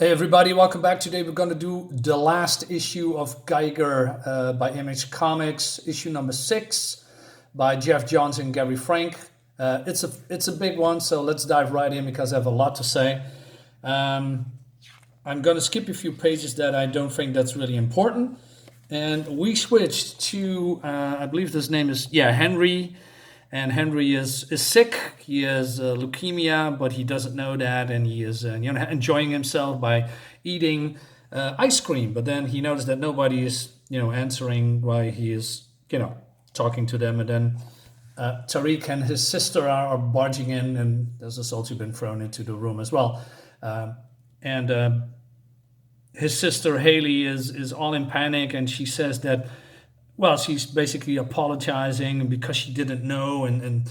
Hey everybody, welcome back. Today we're going to do the last issue of Geiger by Image Comics, issue number 6 by Jeff Johns and Gary Frank. It's a big one, so let's dive right in because I have a lot to say. I'm going to skip a few pages that I don't think that's really important. And we switched to, I believe his name is, Henry. And Henry is sick. He has leukemia, but he doesn't know that, and he is enjoying himself by eating ice cream. But then he noticed that nobody is answering why he is talking to them. And then Tariq and his sister are barging in, and there's a soldier been thrown into the room as well. And his sister Haley is all in panic, and she says that. Well, she's basically apologizing because she didn't know, and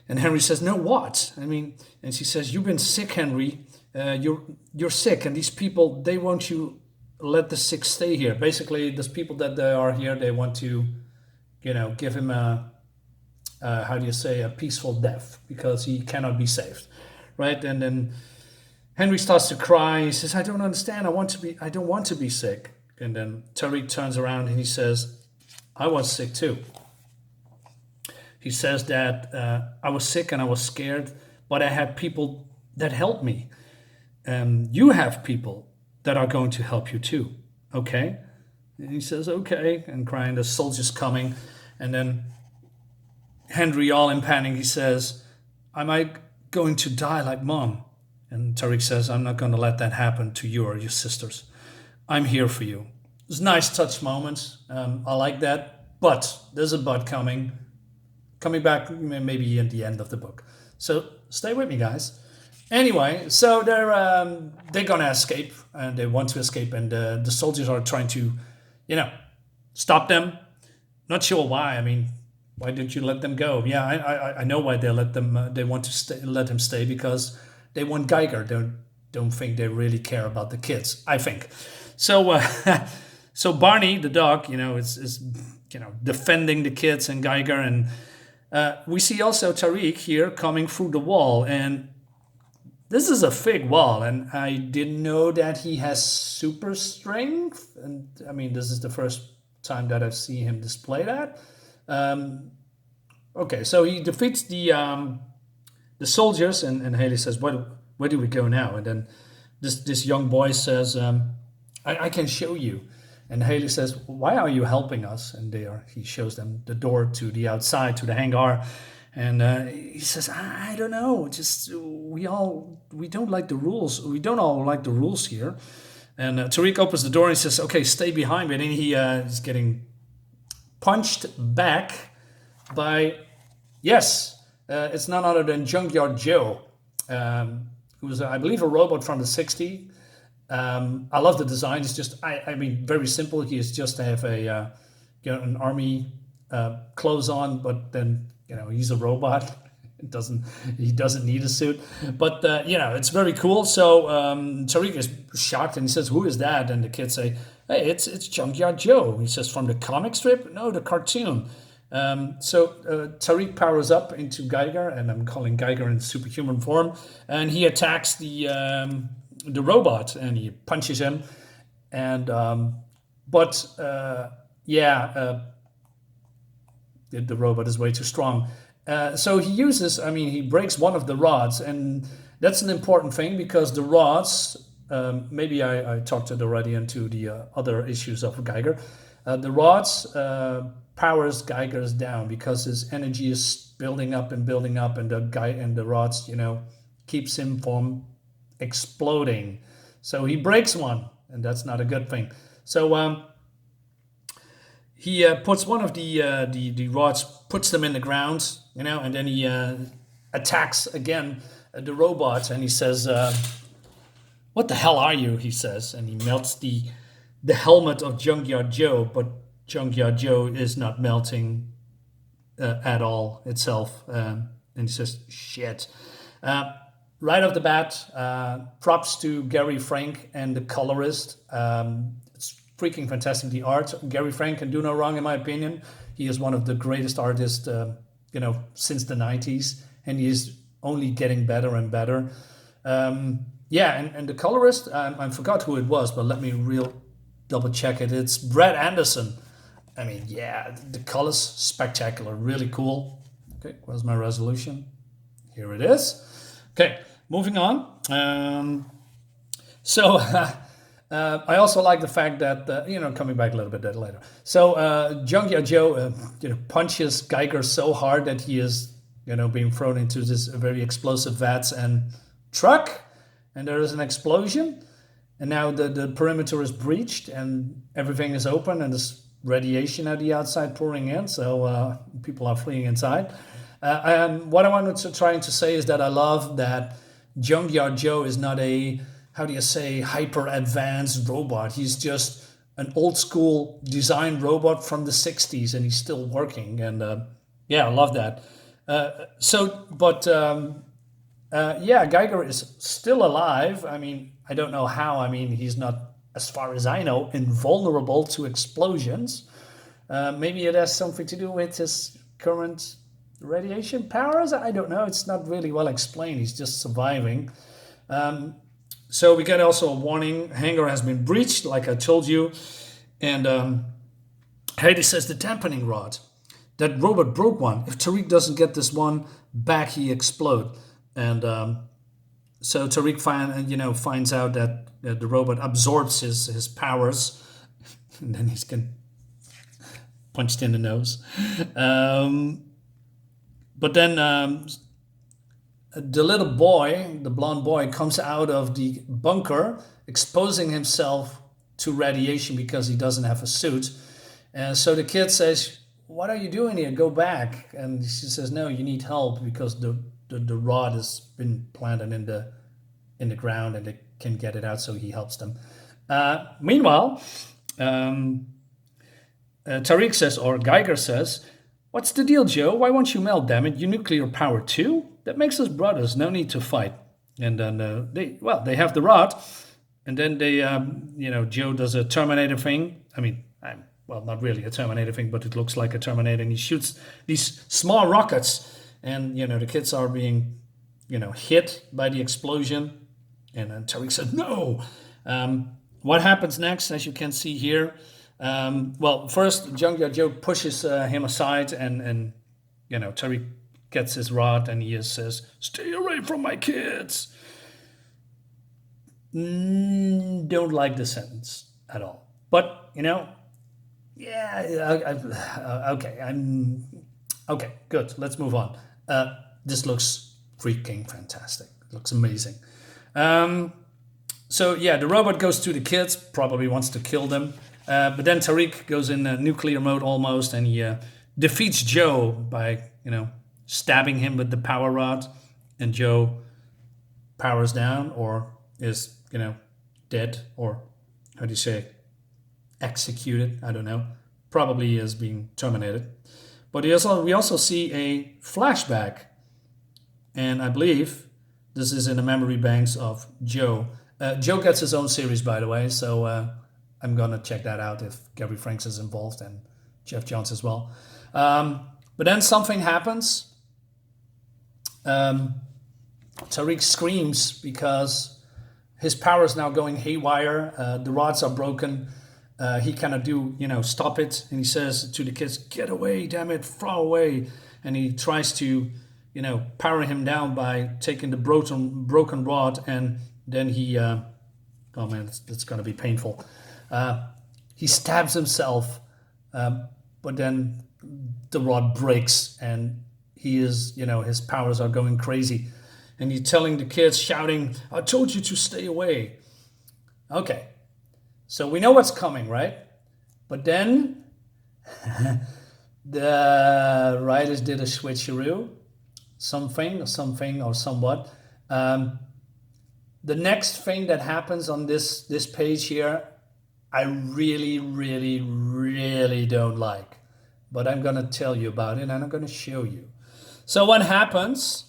Henry says, "No, what? I mean," and she says, "You've been sick, Henry. You're sick, and these people, they want you let the sick stay here. Basically, those people that they are here, they want to, give him a how do you say, a peaceful death because he cannot be saved, right?" And then Henry starts to cry. He says, "I don't understand. I don't want to be sick." And then Tariq turns around and he says, "I was sick too." He says that I was sick and I was scared, but I had people that helped me. You have people that are going to help you too, okay? And he says, "Okay," and crying, the soldier's coming. And then Henry, all in panic, he says, "Am I going to die like Mom?" And Tariq says, "I'm not going to let that happen to you or your sisters. I'm here for you." It's nice touch moments. I like that, but there's a but coming back maybe at the end of the book. So stay with me, guys. Anyway, so they're gonna escape, and they want to escape, and the soldiers are trying to, stop them. Not sure why. I mean, why didn't you let them go? Yeah, I know why they let them. They want to let him stay because they want Geiger. Don't think they really care about the kids, I think. So. So Barney, the dog, is defending the kids and Geiger, and we see also Tariq here coming through the wall, and this is a thick wall, and I didn't know that he has super strength, and I mean this is the first time that I've seen him display that. Okay, so he defeats the soldiers, and Haley says, "Where do we go now?" And then this young boy says, I can show you." And Haley says, "Why are you helping us?" And he shows them the door to the outside, to the hangar. And he says, "I don't know. Just we don't like the rules. We don't all like the rules here." And Tariq opens the door and he says, "Okay, stay behind me." And he is getting punched back by, yes, it's none other than Junkyard Joe, who's, I believe, a robot from the 60s. I love the design. It's just, I mean, very simple. He is just to have an army clothes on, but then he's a robot. He doesn't need a suit, but it's very cool. So Tariq is shocked and he says, "Who is that?" And the kids say, "Hey, it's Junkyard Joe." He says, "From the comic strip?" "No, the cartoon." So Tariq powers up into Geiger, and I'm calling Geiger in superhuman form, and he attacks the robot, and he punches him, and the robot is way too strong. So he breaks one of the rods, and that's an important thing because the rods, maybe I talked it already into the other issues of Geiger. The rods powers Geiger's down because his energy is building up, and the rods, keeps him from exploding. So he breaks one, and that's not a good thing. So he puts one of the rods, puts them in the ground, and then he attacks again the robot, and he says, "What the hell are you?" he says, and he melts the helmet of Junkyard Joe, but Junkyard Joe is not melting at all itself, and he says, "Shit." Right off the bat, props to Gary Frank and the colorist. It's freaking fantastic, the art. Gary Frank can do no wrong, in my opinion. He is one of the greatest artists, since the 90s, and he is only getting better and better. yeah, and the colorist, I forgot who it was, but let me real double check it. It's Brad Anderson. I mean, yeah, the colors spectacular, really cool. Okay, where's my resolution? Here it is. Okay, moving on. So I also like the fact that coming back a little bit that later. So Junkyard Joe, punches Geiger so hard that he is being thrown into this very explosive vats and truck, and there is an explosion, and now the perimeter is breached and everything is open and there's radiation at the outside pouring in. So people are fleeing inside. And what I wanted to trying to say is that I love that Junkyard Joe is not a, how do you say, hyper advanced robot. He's just an old school design robot from the 60s and he's still working. And yeah, I love that. Geiger is still alive. I mean, I don't know how. I mean, he's not, as far as I know, invulnerable to explosions. Maybe it has something to do with his current radiation powers. I don't know. It's not really well explained. He's just surviving. So we get also a warning. Hangar has been breached, like I told you. And Hades says the dampening rod. That robot broke one. If Tariq doesn't get this one back, he explode. And so Tariq finds out that the robot absorbs his powers, and then he's getting punched in the nose. But then the little boy, the blonde boy, comes out of the bunker, exposing himself to radiation because he doesn't have a suit. And so the kid says, "What are you doing here? Go back." And she says, "No, you need help because the rod has been planted in the ground and they can get it out." So he helps them. Meanwhile, Tariq says, or Geiger says, "What's the deal, Joe? Why won't you melt, damn it? You nuclear power too? That makes us brothers. No need to fight." And then they have the rod, and then Joe does a Terminator thing. I mean, not really a Terminator thing, but it looks like a Terminator, and he shoots these small rockets, and the kids are being hit by the explosion, and then Tariq said no. What happens next, as you can see here? First Junkyard Joe pushes him aside, and Tariq gets his rod, and he says, "Stay away from my kids." Don't like the sentence at all, but okay, good. Let's move on. This looks freaking fantastic. It looks amazing. The robot goes to the kids, probably wants to kill them. But then Tariq goes in nuclear mode almost, and he defeats Joe by, stabbing him with the power rod. And Joe powers down, or is, dead, or how do you say, executed? I don't know. Probably is being terminated. But we also see a flashback, and I believe this is in the memory banks of Joe. Joe gets his own series, by the way, so I'm gonna check that out if Gary Franks is involved and Geoff Johns as well. But then something happens. Tariq screams because his power is now going haywire. The rods are broken. He cannot stop it. And he says to the kids, "Get away, damn it, far away." And he tries to, power him down by taking the broken rod. And then he, oh man, it's going to be painful. He stabs himself, but then the rod breaks and he is, his powers are going crazy. And he's telling the kids, shouting, "I told you to stay away." Okay. So we know what's coming, right? But then the writers did a switcheroo, something or somewhat. The next thing that happens on this page here, I really, really, really don't like. But I'm going to tell you about it, and I'm going to show you. So what happens?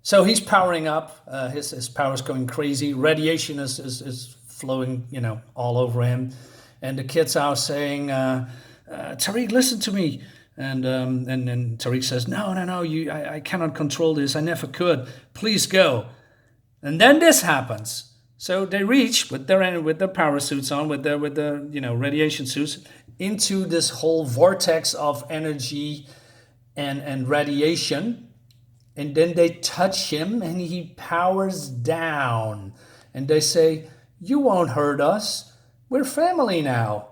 So he's powering up. His power's going crazy. Radiation is flowing, all over him. And the kids are saying, "Tariq, listen to me. And Tariq says, no, I cannot control this. I never could. Please go. And then this happens. So they reach with their power suits on, with their radiation suits, into this whole vortex of energy and radiation. And then they touch him and he powers down. And they say, you won't hurt us. We're family now.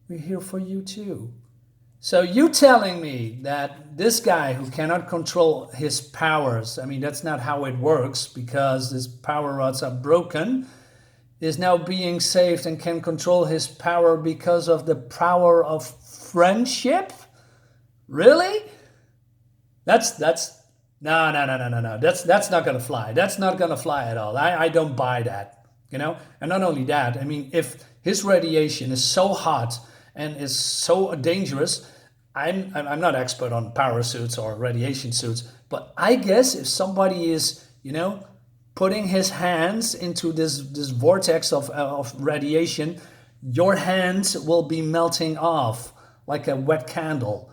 We're here for you too. So you telling me that this guy who cannot control his powers, I mean, that's not how it works, because his power rods are broken, is now being saved and can control his power because of the power of friendship? Really? That's no. That's not gonna fly. That's not gonna fly at all. I don't buy that. And not only that, I mean, if his radiation is so hot and is so dangerous, I'm not expert on power suits or radiation suits, but I guess if somebody is, putting his hands into this vortex of radiation, your hands will be melting off like a wet candle.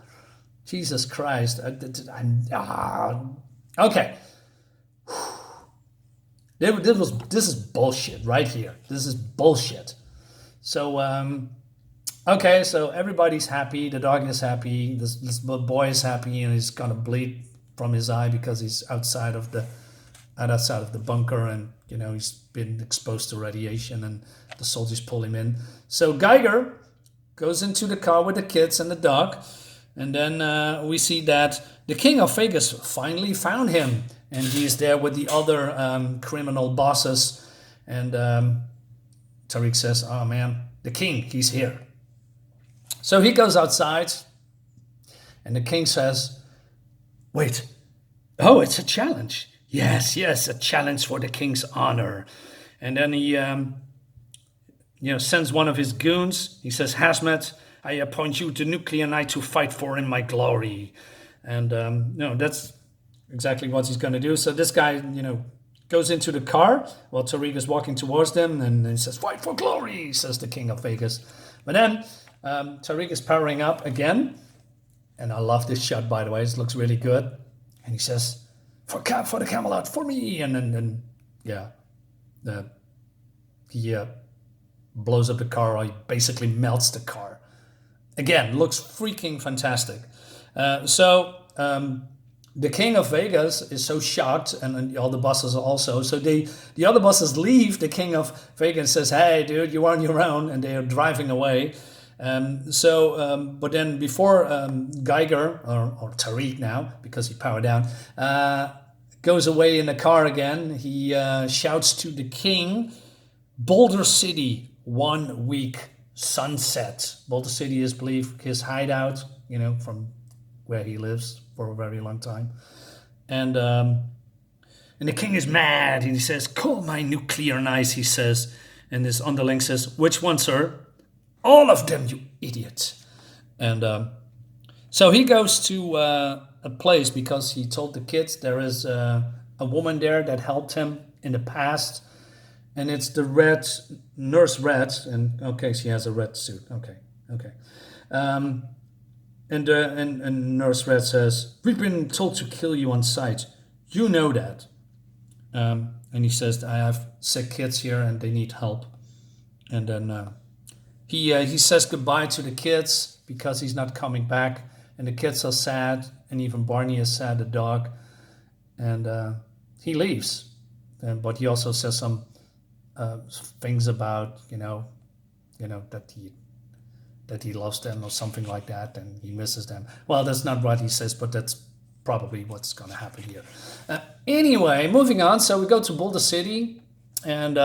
Jesus Christ. Okay. This is bullshit right here. This is bullshit. So, okay, so everybody's happy. The dog is happy. This boy is happy, and he's gonna bleed from his eye because he's outside of the bunker, and he's been exposed to radiation, and the soldiers pull him in. So Geiger goes into the car with the kids and the dog, and then we see that the king of Vegas finally found him, and he's there with the other criminal bosses. And Tariq says, "Oh man, the king, he's here." So he goes outside, and the king says, "Wait, oh, it's a challenge. Yes, a challenge for the king's honor." And then he, sends one of his goons. He says, "Hazmat, I appoint you the nuclear knight to fight for in my glory." And, that's exactly what he's going to do. So this guy, goes into the car while Tariq is walking towards them, and he says, "Fight for glory," says the king of Vegas. But then Tariq is powering up again. And I love this shot, by the way. It looks really good. And he says, for the Camelot, for me. And then he blows up the car, or he basically melts the car. Again, looks freaking fantastic. So the king of Vegas is so shocked, and all the bosses also. So the other bosses leave the king of Vegas and says, "Hey, dude, you're on your own," and they are driving away. But then before Geiger, or Tariq now, because he powered down, goes away in the car again, he shouts to the king, "Boulder City, 1 week sunset." Boulder City is, believe, his hideout, from where he lives for a very long time. And the king is mad, and he says, "Call my nuclear knights," he says. And this underling says, "Which one, sir?" "All of them, you idiot." And so he goes to a place because he told the kids there is a woman there that helped him in the past. And it's the Nurse Red. And okay, she has a red suit. Okay. And Nurse Red says, "We've been told to kill you on sight. You know that." And he says, "I have sick kids here and they need help." And then he says goodbye to the kids because he's not coming back. And the kids are sad. And even Barney is sad, the dog. And he leaves. But he also says some things about, that he loves them or something like that, and he misses them. Well, that's not what he says, but that's probably what's going to happen here. Anyway, moving on. So we go to Boulder City, and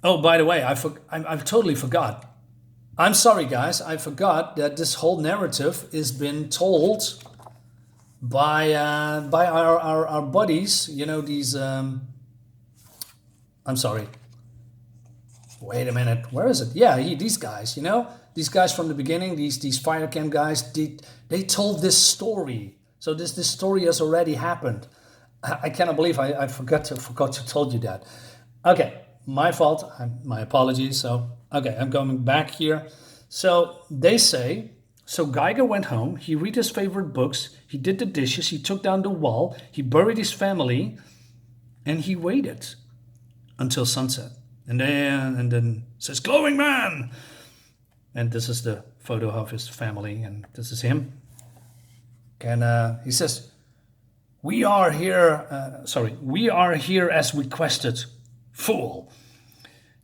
oh, by the way, I totally forgot. I'm sorry, guys. I forgot that this whole narrative is been told by our buddies. These. I'm sorry. Wait a minute. Where is it? Yeah, these guys. These guys from the beginning. These fire camp guys. They told this story. So this story has already happened. I cannot believe I forgot to tell you that. Okay. my fault. My apologies. So, okay, I'm going back here. So they say, so Geiger went home. He read his favorite books. He did the dishes. He took down the wall. He buried his family, and he waited until sunset. And then says, "Glowing man." And this is the photo of his family, and this is him. And he says, we are here as requested. Fool.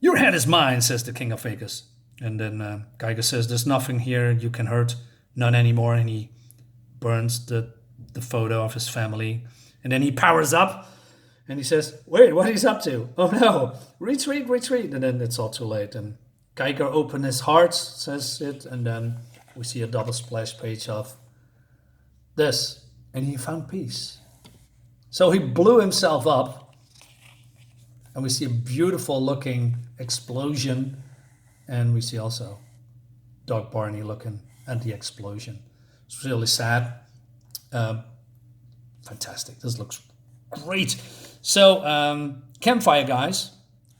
Your head is mine, says the king of Vegas. And then Geiger says, there's nothing here you can hurt, none anymore. And he burns the photo of his family. And then he powers up and he says, wait, what he's up to? Oh no, retreat. And then it's all too late. And Geiger opened his heart, says it. And then we see a double splash page of this. And he found peace. So he blew himself up. And we see a beautiful looking explosion. And we see also Dog Barney looking at the explosion. It's really sad. Fantastic. This looks great. So campfire guys,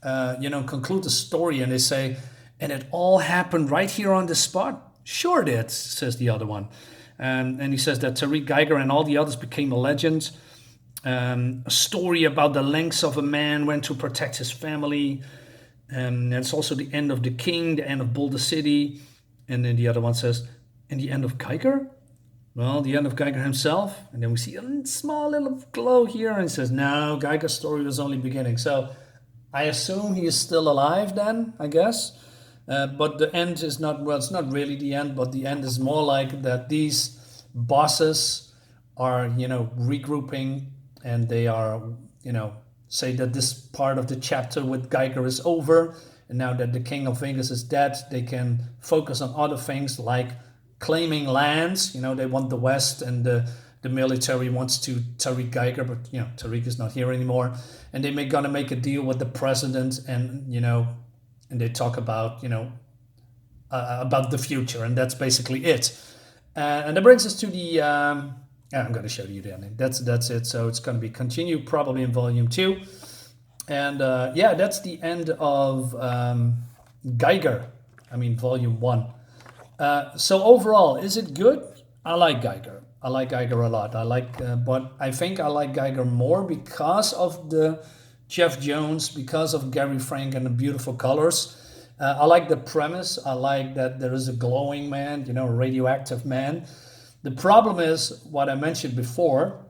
conclude the story and they say, and it all happened right here on the spot? Sure it did, says the other one. And he says that Tariq Geiger and all the others became a legend. A story about the lengths of a man went to protect his family. And it's also the end of the king, the end of Boulder City. And then the other one says, and the end of Geiger? Well, the end of Geiger himself. And then we see a small little glow here. And he says, no, Geiger's story was only beginning. So I assume he is still alive then, I guess. But the end is not, well, it's not really the end, but the end is more like that these bosses are, regrouping and they are, say that this part of the chapter with Geiger is over. And now that the king of Vegas is dead, they can focus on other things like claiming lands. They want the West and the military wants to Tariq Geiger, but, Tariq is not here anymore. And they're going to make a deal with the president and, and they talk about, about the future. And that's basically it. And that brings us to the... I'm going to show you then. That's it. So it's going to be continued probably in volume 2. And that's the end of Geiger. Volume 1. So overall, is it good? I like Geiger. I like Geiger a lot. But I think I like Geiger more because of the Jeff Jones, because of Gary Frank and the beautiful colors. I like the premise. I like that there is a glowing man, a radioactive man. The problem is, what I mentioned before,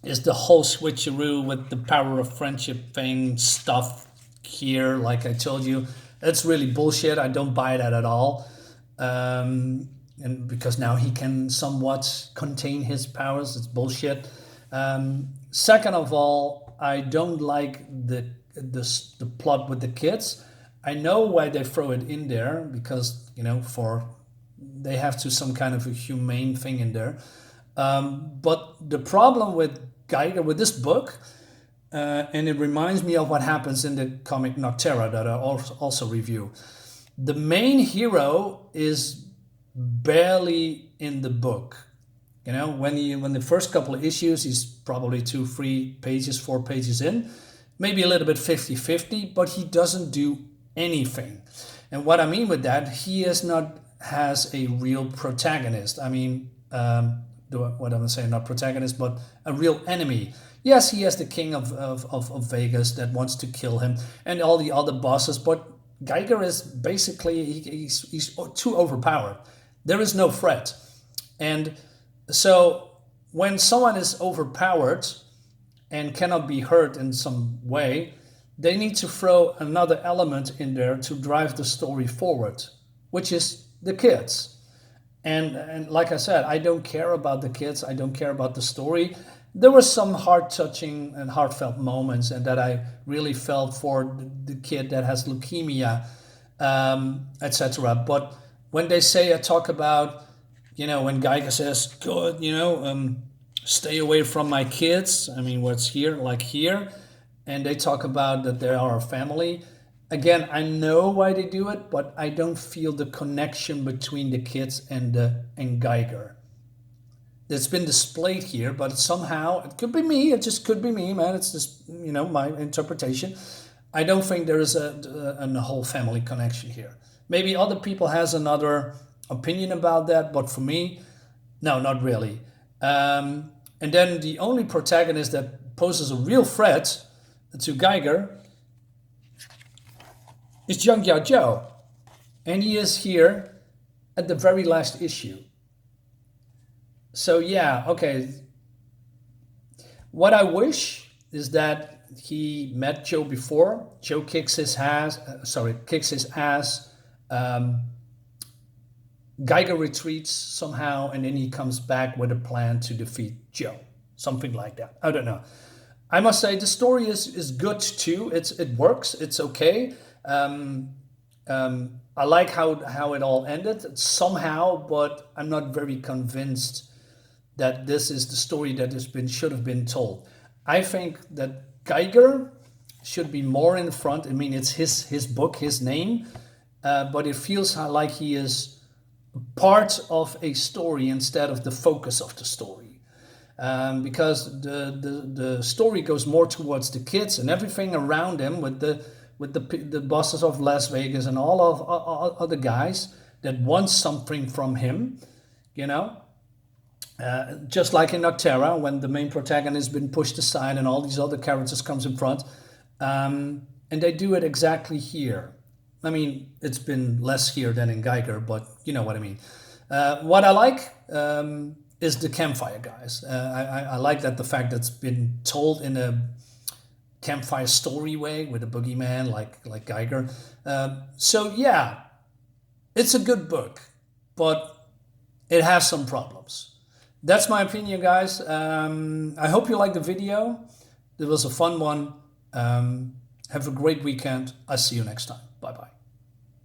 is the whole switcheroo with the power of friendship thing stuff here. Like I told you, it's really bullshit. I don't buy that at all. And because now he can somewhat contain his powers, it's bullshit. Second of all, I don't like the plot with the kids. I know why they throw it in there because, they have to some kind of a humane thing in there. But the problem with Geiger, with this book, and it reminds me of what happens in the comic Noctera that I also review. The main hero is barely in the book. When the first couple of issues, he's probably 2, 3 pages, 4 pages in, maybe a little bit 50-50, but he doesn't do anything. And what I mean with that, he has a real protagonist. What I'm saying, not protagonist, but a real enemy. Yes, he has the king of Vegas that wants to kill him and all the other bosses, but Geiger is basically, he's too overpowered. There is no threat. And so when someone is overpowered and cannot be hurt in some way, they need to throw another element in there to drive the story forward, which is the kids. And like I said, I don't care about the kids. I don't care about the story. There were some heart-touching and heartfelt moments and that I really felt for the kid that has leukemia, etc. But when they talk about, when Geiger says, good, stay away from my kids. What's here, like here. And they talk about that they are a family. Again, I know why they do it, but I don't feel the connection between the kids and Geiger. It's been displayed here, but somehow, it could be me, it just could be me, man. It's just, my interpretation. I don't think there is a whole family connection here. Maybe other people has another opinion about that, but for me, no, not really. And then the only protagonist that poses a real threat to Geiger is Junkyard Joe. And he is here at the very last issue. So yeah, okay. What I wish is that he met Joe before. Joe kicks his ass. Geiger retreats somehow, and then he comes back with a plan to defeat Joe. Something like that. I don't know. I must say the story is good too. It works. It's okay. I like how it all ended somehow, but I'm not very convinced that this is the story that should have been told. I think that Geiger should be more in the front. I mean, it's his book, his name, but it feels like he is part of a story instead of the focus of the story. Because the story goes more towards the kids and everything around him with the bosses of Las Vegas and all of other guys that want something from him, you know. Just like in Noctera, when the main protagonist has been pushed aside and all these other characters comes in front, and they do it exactly here. I mean, it's been less here than in Geiger, but you know what I mean. What I like is the campfire guys. I like that the fact that it's been told in a campfire story way with a boogeyman like Geiger. So yeah, it's a good book, but it has some problems. That's my opinion, guys. I hope you liked the video. It was a fun one. Have a great weekend. I'll see you next time. Bye-bye.